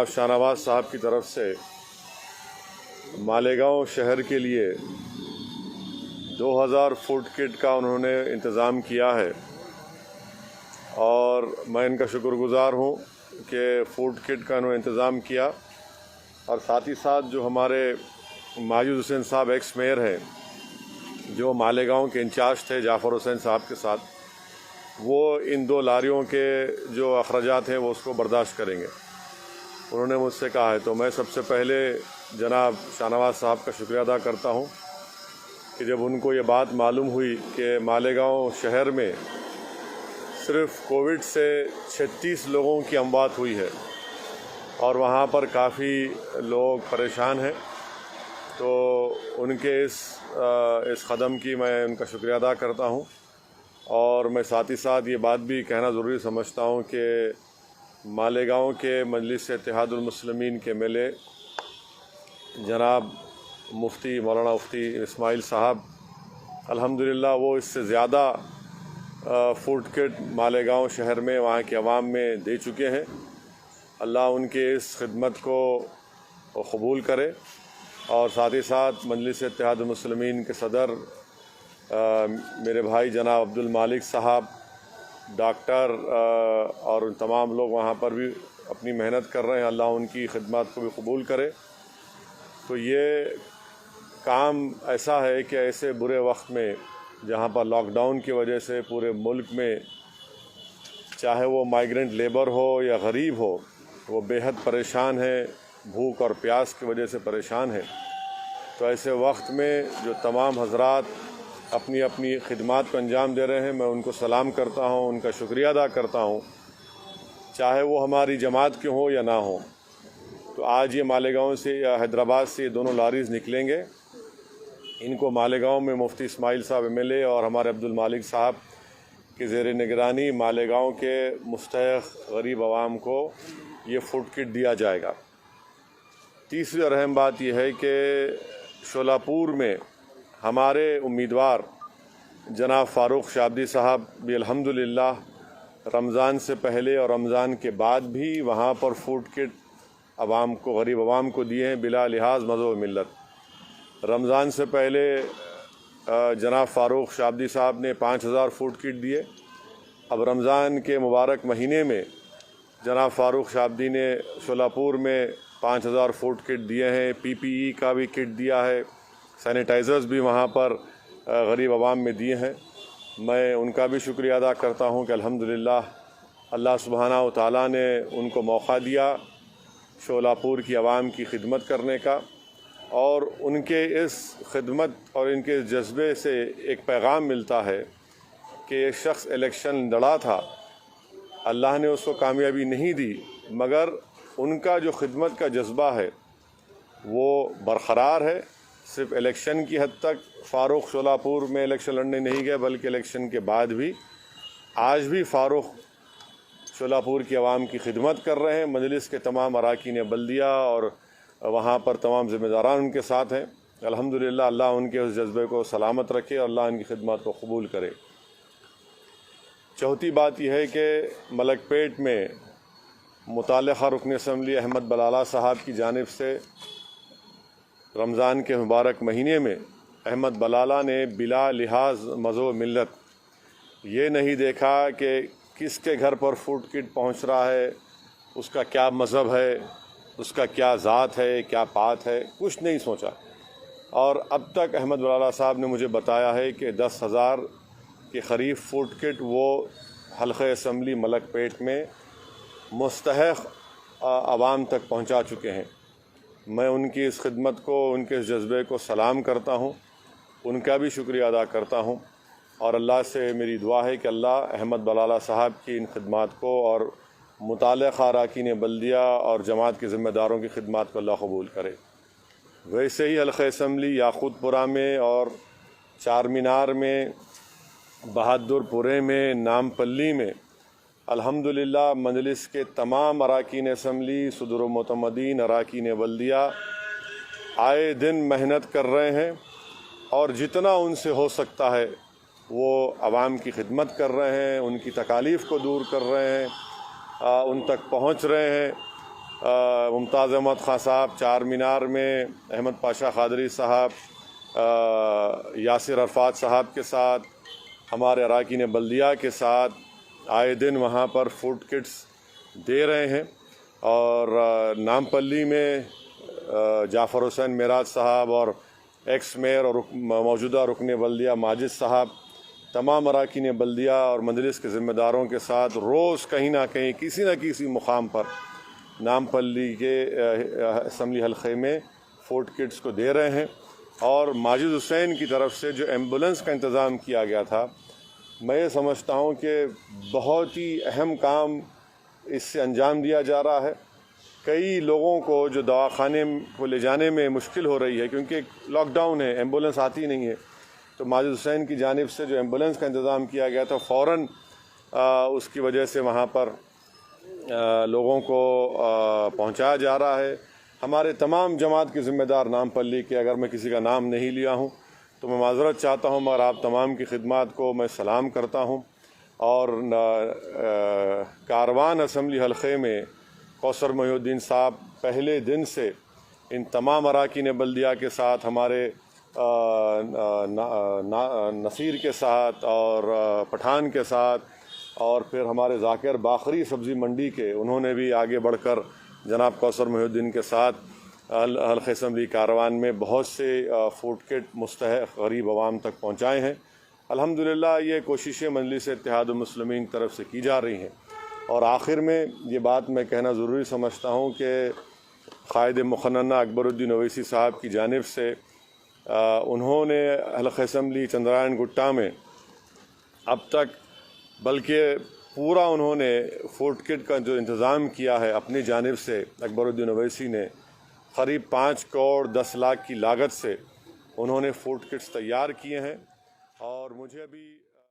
جناب شاہ نواز صاحب کی طرف سے مالیگاؤں شہر کے لیے 2000 فوڈ کٹ کا انہوں نے انتظام کیا ہے، اور میں ان کا شکر گزار ہوں کہ فوڈ کٹ کا انہوں نے انتظام کیا۔ اور ساتھ ہی ساتھ جو ہمارے ماجد حسین صاحب ایکس میئر ہیں، جو مالیگاؤں کے انچارج تھے جعفر حسین صاحب کے ساتھ، وہ ان 2 لاریوں کے جو اخراجات ہیں وہ اس کو برداشت کریں گے، انہوں نے مجھ سے کہا ہے۔ تو میں سب سے پہلے جناب شاہ نواز صاحب کا شکریہ ادا کرتا ہوں کہ جب ان کو یہ بات معلوم ہوئی کہ مالیگاؤں شہر میں صرف کووڈ سے 36 لوگوں کی اموات ہوئی ہے اور وہاں پر کافی لوگ پریشان ہیں، تو ان کے اس قدم کی میں ان کا شکریہ ادا کرتا ہوں۔ اور میں ساتھ ہی ساتھ یہ بات بھی کہنا ضروری سمجھتا ہوں کہ مالیگاؤں کے مجلس اتحاد المسلمین کے MLA جناب مفتی مولانا مفتی اسماعیل صاحب، الحمدللہ وہ اس سے زیادہ فوڈ کٹ مالیگاؤں شہر میں وہاں کے عوام میں دے چکے ہیں۔ اللہ ان کے اس خدمت کو قبول کرے، اور ساتھ ہی ساتھ مجلس اتحاد المسلمین کے صدر میرے بھائی جناب عبد المالک صاحب، ڈاکٹر اور ان تمام لوگ وہاں پر بھی اپنی محنت کر رہے ہیں، اللہ ان کی خدمات کو بھی قبول کرے۔ تو یہ کام ایسا ہے کہ ایسے برے وقت میں جہاں پر لاک ڈاؤن کی وجہ سے پورے ملک میں چاہے وہ مائیگرنٹ لیبر ہو یا غریب ہو، وہ بے حد پریشان ہے، بھوک اور پیاس کی وجہ سے پریشان ہے۔ تو ایسے وقت میں جو تمام حضرات اپنی اپنی خدمات کو انجام دے رہے ہیں، میں ان کو سلام کرتا ہوں، ان کا شکریہ ادا کرتا ہوں، چاہے وہ ہماری جماعت کے ہوں یا نہ ہوں۔ تو آج یہ مالیگاؤں سے یا حیدرآباد سے یہ دونوں لاریز نکلیں گے، ان کو مالیگاؤں میں مفتی اسماعیل صاحب MLA اور ہمارے عبد المالک صاحب کے زیر نگرانی مالیگاؤں کے مستحق غریب عوام کو یہ فوڈ کٹ دیا جائے گا۔ تیسری اور اہم بات یہ ہے کہ شولاپور میں ہمارے امیدوار جناب فاروق شابدی صاحب بھی الحمدللہ رمضان سے پہلے اور رمضان کے بعد بھی وہاں پر فوڈ کٹ عوام کو، غریب عوام کو دیے ہیں بلا لحاظ مذہب و ملت۔ رمضان سے پہلے جناب فاروق شابدی صاحب نے 5000 فوڈ کٹ دیے۔ اب رمضان کے مبارک مہینے میں جناب فاروق شابدی نے شولاپور میں 5000 فوڈ کٹ دیے ہیں، PPE کا بھی کٹ دیا ہے، سینیٹائزرز بھی وہاں پر غریب عوام میں دیے ہیں۔ میں ان کا بھی شکریہ ادا کرتا ہوں کہ الحمدللہ اللہ سبحانہ و تعالیٰ نے ان کو موقع دیا شولاپور کی عوام کی خدمت کرنے کا، اور ان کے اس خدمت اور ان کے جذبے سے ایک پیغام ملتا ہے کہ ایک شخص الیکشن لڑا تھا، اللہ نے اس کو کامیابی نہیں دی، مگر ان کا جو خدمت کا جذبہ ہے وہ برقرار ہے۔ صرف الیکشن کی حد تک فاروق شولاپور میں الیکشن لڑنے نہیں گئے، بلکہ الیکشن کے بعد بھی آج بھی فاروق شولاپور کی عوام کی خدمت کر رہے ہیں۔ مجلس کے تمام اراکین بلدیہ اور وہاں پر تمام ذمہ داران ان کے ساتھ ہیں۔ الحمدللہ اللہ ان کے اس جذبے کو سلامت رکھے اور اللہ ان کی خدمات کو قبول کرے۔ چوتھی بات یہ ہے کہ ملک پیٹ میں متعلقہ رکن اسمبلی احمد بلالہ صاحب کی جانب سے رمضان کے مبارک مہینے میں احمد بلالہ نے بلا لحاظ مذہب و ملت یہ نہیں دیکھا کہ کس کے گھر پر فوڈ کٹ پہنچ رہا ہے، اس کا کیا مذہب ہے، اس کا کیا ذات ہے، کیا پات ہے، کچھ نہیں سوچا۔ اور اب تک احمد بلالہ صاحب نے مجھے بتایا ہے کہ 10,000 کے قریب فوڈ کٹ وہ حلقہ اسمبلی ملک پیٹ میں مستحق عوام تک پہنچا چکے ہیں۔ میں ان کی اس خدمت کو، ان کے اس جذبے کو سلام کرتا ہوں، ان کا بھی شکریہ ادا کرتا ہوں، اور اللہ سے میری دعا ہے کہ اللہ احمد بلالہ صاحب کی ان خدمات کو اور متعلقہ اراکین بلدیہ اور جماعت کے ذمہ داروں کی خدمات کو اللہ قبول کرے۔ ویسے ہی حلقہ اسمبلی یاقوت پورہ میں اور چار مینار میں، بہادر پورے میں، نامپلی میں الحمدللہ مجلس کے تمام اراکین اسمبلی، صدر و معتمدین، اراکین بلدیہ آئے دن محنت کر رہے ہیں، اور جتنا ان سے ہو سکتا ہے وہ عوام کی خدمت کر رہے ہیں، ان کی تکالیف کو دور کر رہے ہیں، ان تک پہنچ رہے ہیں۔ ممتاز احمد خان صاحب، چار مینار میں احمد پاشا قادری صاحب، یاسر عرفات صاحب کے ساتھ، ہمارے اراکین بلدیہ کے ساتھ آئے دن وہاں پر فوڈ کٹس دے رہے ہیں۔ اور نامپلی میں جعفر حسین معراج صاحب اور ایکس میئر اور موجودہ رکن بلدیہ ماجد صاحب، تمام اراکین بلدیہ اور مجلس کے ذمہ داروں کے ساتھ روز کہیں نہ کہیں کسی نہ کسی مقام پر نامپلی کے اسمبلی حلقے میں فوڈ کٹس کو دے رہے ہیں۔ اور ماجد حسین کی طرف سے جو ایمبولنس کا انتظام کیا گیا تھا، میں یہ سمجھتا ہوں کہ بہت ہی اہم کام اس سے انجام دیا جا رہا ہے۔ کئی لوگوں کو جو دواخانے کو لے جانے میں مشکل ہو رہی ہے، کیونکہ لاک ڈاؤن ہے، ایمبولنس آتی نہیں ہے، تو ماجد حسین کی جانب سے جو ایمبولنس کا انتظام کیا گیا تھا، فوراً اس کی وجہ سے وہاں پر لوگوں کو پہنچایا جا رہا ہے۔ ہمارے تمام جماعت کے ذمہ دار نامپلی کے، اگر میں کسی کا نام نہیں لیا ہوں تو میں معذرت چاہتا ہوں، مگر آپ تمام کی خدمات کو میں سلام کرتا ہوں۔ اور کاروان اسمبلی حلقے میں کوثر محی الدین صاحب پہلے دن سے ان تمام اراکین بلدیہ کے ساتھ، ہمارے نصیر کے ساتھ اور پٹھان کے ساتھ، اور پھر ہمارے ذاکر باقری سبزی منڈی کے، انہوں نے بھی آگے بڑھ کر جناب کوثر محی الدین کے ساتھ حلقہ اسمبلی کاروان میں بہت سے فوڈ کٹ مستحق غریب عوام تک پہنچائے ہیں۔ الحمدللہ یہ کوششیں مجلس اتحاد المسلمین کی طرف سے کی جا رہی ہیں۔ اور آخر میں یہ بات میں کہنا ضروری سمجھتا ہوں کہ قائد مقننہ اکبر الدین اویسی صاحب کی جانب سے انہوں نے حلقہ اسمبلی چندرائن گٹا میں اب تک، بلکہ پورا انہوں نے فوڈ کٹ کا جو انتظام کیا ہے اپنی جانب سے، اکبر الدین اویسی نے قریب 5 کروڑ 10 لاکھ کی لاگت سے انہوں نے فوڈ کٹس تیار کیے ہیں۔ اور مجھے بھی